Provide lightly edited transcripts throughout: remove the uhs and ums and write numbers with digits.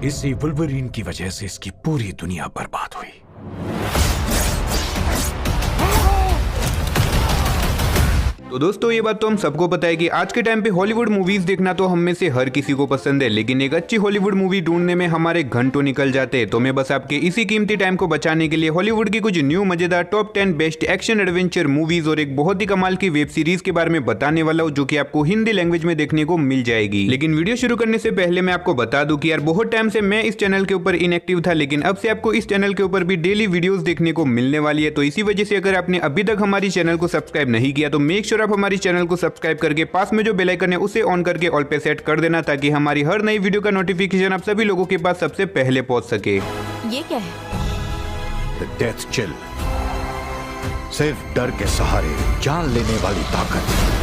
इसी वुल्वरीन की वजह से इसकी पूरी दुनिया बर्बाद हुई। तो दोस्तों ये बात तो हम सबको पता है कि आज के टाइम पे हॉलीवुड मूवीज देखना तो हम में से हर किसी को पसंद है, लेकिन एक अच्छी हॉलीवुड मूवी ढूंढने में हमारे घंटों निकल जाते हैं। तो मैं बस आपके इसी कीमती टाइम को बचाने के लिए हॉलीवुड की कुछ न्यू मजेदार top 10 best action adventure movies और एक बहुत ही कमाल की वेब सीरीज के बारे में बताने वाला हूँ, जो कि आपको हिंदी लैंग्वेज में देखने को मिल जाएगी। लेकिन वीडियो शुरू करने से पहले मैं आपको बता दूं कि यार बहुत टाइम से मैं इस चैनल के ऊपर इनएक्टिव था, लेकिन अब से आपको इस चैनल के ऊपर भी डेली वीडियोस देखने को मिलने वाली है। तो इसी वजह से अगर आपने अभी तक हमारी चैनल को सब्सक्राइब नहीं किया तो मेक श्योर आप हमारी चैनल को सब्सक्राइब करके पास में जो बेल आइकन है उसे ऑन करके ऑल पे सेट कर देना, ताकि हमारी हर नई वीडियो का नोटिफिकेशन आप सभी लोगों के पास सबसे पहले पहुंच सके। ये क्या है? द डेथ चिल, सिर्फ डर के सहारे जान लेने वाली ताकत।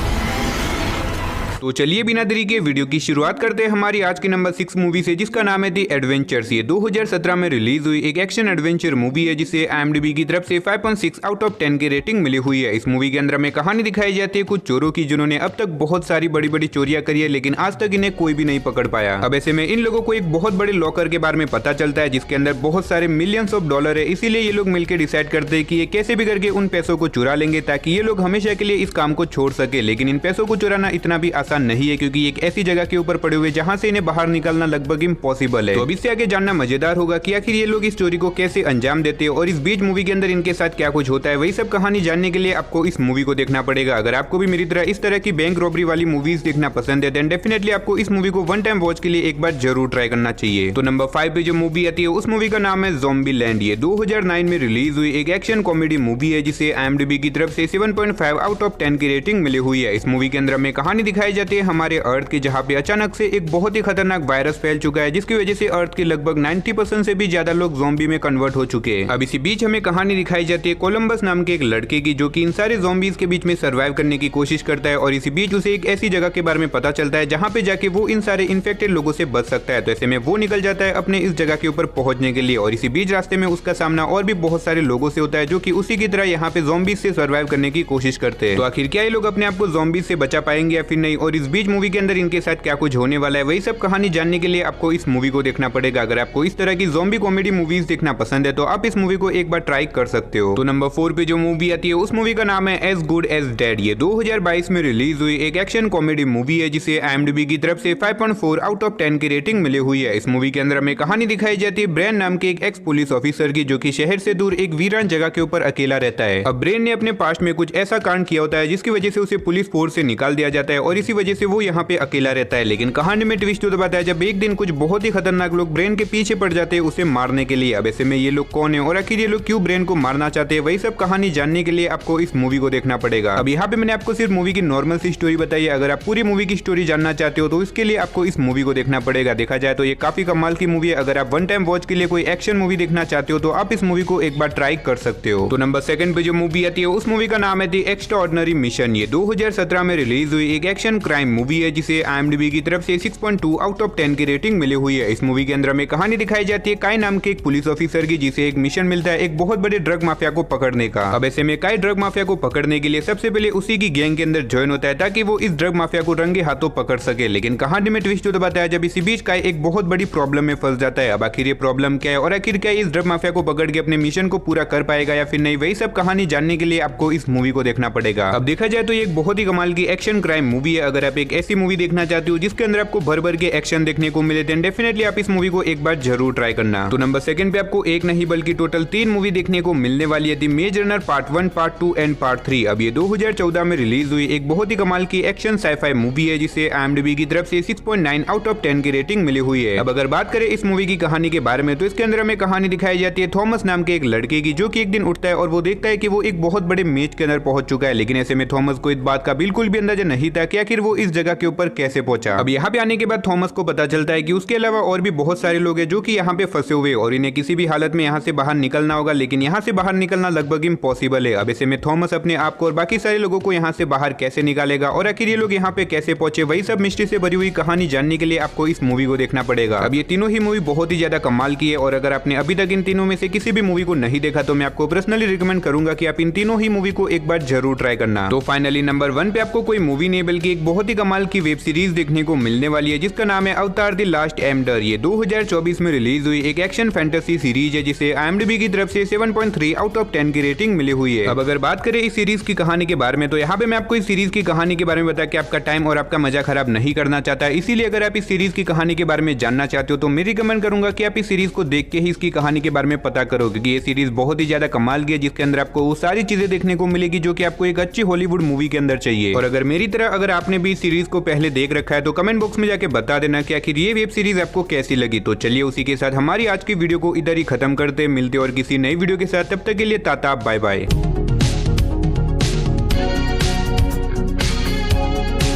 तो चलिए बिना देरी के वीडियो की शुरुआत करते हैं हमारी आज की नंबर 6 मूवी से, जिसका नाम है दी एडवेंचर्स। ये 2017 में रिलीज हुई एक एक्शन एडवेंचर मूवी है, जिसे IMDb की तरफ से 5.6 आउट ऑफ 10 की रेटिंग मिली हुई है। इस मूवी के अंदर हमें कहानी दिखाई जाती है कुछ चोरों की, जिन्होंने अब तक बहुत सारी बड़ी बड़ी चोरियां करी है, लेकिन आज तक इन्हें कोई भी नहीं पकड़ पाया। अब ऐसे में इन लोगों को एक बहुत बड़े लॉकर के बारे में पता चलता है, जिसके अंदर बहुत सारे मिलियंस ऑफ डॉलर है। इसीलिए ये लोग मिलकर डिसाइड करते हैं कि ये कैसे भी करके उन पैसों को चुरा लेंगे, ताकि ये लोग हमेशा के लिए इस काम को छोड़ सके। लेकिन इन पैसों को चुराना इतना भी आसान नहीं है, क्योंकि एक ऐसी जगह के ऊपर पड़े हुए जहां से इन्हें बाहर निकलना लगभग इम्पॉसिबल है। तो अब इससे आगे जानना मजेदार होगा कि आखिर ये लोग इस चोरी को कैसे अंजाम देते हैं और इस बीच मूवी के अंदर इनके साथ क्या कुछ होता है। वही सब कहानी जानने के लिए आपको इस मूवी को देखना पड़ेगा। अगर आपको भी मेरी तरह इस तरह की बैंक रॉबरी वाली मूवीज देखना पसंद है, देन डेफिनेटली आपको इस मूवी को वन टाइम वॉच के लिए एक बार जरूर ट्राई करना चाहिए। तो नंबर 5 पे जो मूवी आती है उस मूवी का नाम है ज़ॉम्बीलैंड। ये 2009 में रिलीज हुई एक एक्शन कॉमेडी मूवी है, जिसे IMDb की तरफ से 7.5 आउट ऑफ 10 की रेटिंग मिली हुई है। इस मूवी के अंदर हमें कहानी दिखाई जाती है हमारे अर्थ की, जहाँ पे अचानक से एक बहुत ही खतरनाक वायरस फैल चुका है, जिसकी वजह से अर्थ के लगभग 90% से भी ज्यादा लोग ज़ॉम्बी में कन्वर्ट हो चुके हैं। अब इसी बीच हमें कहानी दिखाई जाती है कोलंबस नाम के एक लड़के की, जो कि इन सारे ज़ॉम्बीज के बीच में सर्वाइव करने की कोशिश करता है। और इसी बीच उसे एक ऐसी जगह के बारे में पता चलता है जहाँ पे जाके वो इन सारे इन्फेक्टेड लोगों से बच सकता है। तो ऐसे में वो निकल जाता है अपने इस जगह के ऊपर पहुंचने के लिए, और इसी बीच रास्ते में उसका सामना और भी बहुत सारे लोगों से होता है, जो कि उसी की तरह यहाँ पे ज़ॉम्बीज से सर्वाइव करने की कोशिश करते हैं। तो आखिर क्या ये लोग अपने आप को ज़ॉम्बीज से बचा पाएंगे या फिर नहीं, और इस बीच मूवी के अंदर इनके साथ क्या कुछ होने वाला है, वही सब कहानी जानने के लिए आपको इस मूवी को देखना पड़ेगा। अगर आपको इस तरह की ज़ॉम्बी कॉमेडी मूवीज देखना पसंद है तो आप इस मूवी को एक बार ट्राई कर सकते हो। तो नंबर 4 पे जो मूवी आती है उस मूवी का नाम है एज गुड एज डेड। ये 2022 में रिलीज हुई एक एक्शन कॉमेडी मूवी है, जिसे IMDb की तरफ से 5.4 आउट ऑफ 10 की रेटिंग मिली हुई है। इस मूवी के अंदर हमें कहानी दिखाई जाती है ब्रेन नाम के एक एक्स पुलिस ऑफिसर की, जो कि शहर से दूर एक वीरान जगह के ऊपर अकेला रहता है। अब ब्रेन ने अपने पास्ट में कुछ ऐसा कांड किया होता है जिसकी वजह से उसे पुलिस फोर्स से निकाल दिया जाता है, और इसी वजह से वो यहाँ पे अकेला रहता है। लेकिन कहानी में ट्विस्ट तो बताया जब एक दिन कुछ बहुत ही खतरनाक लोग ब्रेन के पीछे पड़ जाते हैं उसे मारने के लिए। अब ऐसे में ये लोग कौन है और आखिर ये लोग क्यों ब्रेन को मारना चाहते हैं, वही सब कहानी जानने के लिए आपको इस मूवी को देखना पड़ेगा। अब यहाँ पे मैंने आपको सिर्फ मूवी की नॉर्मल सी स्टोरी बताई है। अगर आप पूरी मूवी की स्टोरी जानना चाहते हो तो इसके लिए आपको इस मूवी को देखना पड़ेगा। देखा जाए तो ये काफी कमाल की मूवी है। अगर आप वन टाइम वॉच के लिए कोई एक्शन मूवी देखना चाहते हो तो आप इस मूवी को एक बार ट्राई कर सकते हो। तो नंबर 2 पे जो मूवी आती है उस मूवी का नाम है द एक्स्ट्राऑर्डिनरी मिशन। ये 2017 में रिलीज हुई एक एक्शन क्राइम मूवी है, जिसे IMDb की तरफ से 6.2 आउट ऑफ 10 की रेटिंग मिली हुई है। इस मूवी के अंदर हमें कहानी दिखाई जाती है काई नाम के एक पुलिस ऑफिसर की, जिसे एक मिशन मिलता है एक बहुत बड़े ड्रग माफिया को पकड़ने का। अब ऐसे में काई ड्रग माफिया को पकड़ने के लिए सबसे पहले उसी की गैंग के अंदर ज्वाइन होता है, ताकि वो इस ड्रग माफिया को रंगे हाथों पकड़ सके। लेकिन कहानी में ट्विस्ट तो बताया जब इसी बीच काई एक बहुत बड़ी प्रॉब्लम में फंस जाता है। अब आखिर ये प्रॉब्लम क्या है और आखिर क्या इस ड्रग माफिया को पकड़ के अपने मिशन को पूरा कर पाएगा या फिर नहीं, वही सब कहानी जानने के लिए आपको इस मूवी को देखना पड़ेगा। अब देखा जाए तो ये एक बहुत ही कमाल की एक्शन क्राइम मूवी है। अगर आप एक ऐसी मूवी देखना चाहते हो जिसके अंदर आपको भर भर के एक्शन देखने को मिले, देन डेफिनेटली आप इस मूवी को एक बार जरूर ट्राई करना। तो नंबर 2 पे आपको एक नहीं बल्कि टोटल 3 मूवी देखने को मिलने वाली है, द मेज runner part 1, part 2 and part 3। अब ये 2014 में रिलीज हुई एक बहुत ही कमाल की एक्शन साइफाई मूवी है, जिसे IMDb की तरफ से 6.9 आउट ऑफ 10 की रेटिंग मिली हुई है। अब अगर बात करें इस मूवी की कहानी के बारे में तो इसके अंदर हमें कहानी दिखाई जाती है थॉमस नाम के एक लड़के की, जो कि एक दिन उठता है और वो देखता है कि वो एक बहुत बड़े मेज के अंदर पहुंच चुका है। लेकिन ऐसे में थॉमस को इस बात का बिल्कुल भी अंदाजा नहीं था कि आखिर वो इस जगह के ऊपर कैसे पहुंचा। अब यहाँ पे आने के बाद थॉमस को पता चलता है कि उसके अलावा और भी बहुत सारे लोग हैं जो कि यहाँ पे फंसे हुए और इन्हें किसी भी हालत में यहाँ से बाहर निकलना होगा, लेकिन यहाँ से बाहर निकलना लगभग इम्पॉसिबल है। अब ऐसे में थॉमस अपने आप को और बाकी सारे लोगों को यहाँ से बाहर कैसे निकालेगा और आखिर ये लोग यहाँ पे कैसे पहुंचे, वही सब मिस्ट्री से भरी हुई कहानी जानने के लिए आपको इस मूवी को देखना पड़ेगा। अब ये तीनों ही मूवी बहुत ही ज्यादा कमाल की है, और अगर आपने अभी तक इन तीनों में से किसी भी मूवी को नहीं देखा तो मैं आपको पर्सनली रिकमेंड करूंगा कि आप इन तीनों ही मूवी को एक बार जरूर ट्राई करना। तो फाइनली नंबर 1 पे आपको कोई मूवी नहीं बल्कि एक बहुत ही कमाल की वेब सीरीज देखने को मिलने वाली है जिसका नाम है अवतार द लास्ट एम्बर। ये 2024 में रिलीज हुई एक एक्शन फैंटेसी सीरीज है जिसे IMDb की तरफ से 7.3 आउट ऑफ 10 की रेटिंग मिली हुई है। अब अगर बात करें इस सीरीज की कहानी के बारे में तो यहाँ पे मैं आपको इस सीरीज की कहानी के बारे में बता के आपका टाइम और आपका मजा खराब नहीं करना चाहता। इसीलिए अगर आप इस सीरीज की कहानी के बारे में जानना चाहते हो तो मैं रिकमेंड करूंगा कि आप इस सीरीज को देख के ही इसकी कहानी के बारे में पता करो, क्योंकि ये सीरीज बहुत ही ज्यादा कमाल की है जिसके अंदर आपको वो सारी चीजें देखने को मिलेगी जो कि आपको एक अच्छी हॉलीवुड मूवी के अंदर चाहिए। और अगर मेरी तरह अगर आपने भी सीरीज को पहले देख रखा है तो कमेंट बॉक्स में जाके बता देना कि आखिर ये वेब सीरीज आपको कैसी लगी। तो चलिए उसी के साथ हमारी आज की वीडियो को इधर ही खत्म करते, मिलते और किसी नई वीडियो के साथ, तब तक के लिए टाटा बाय बाय।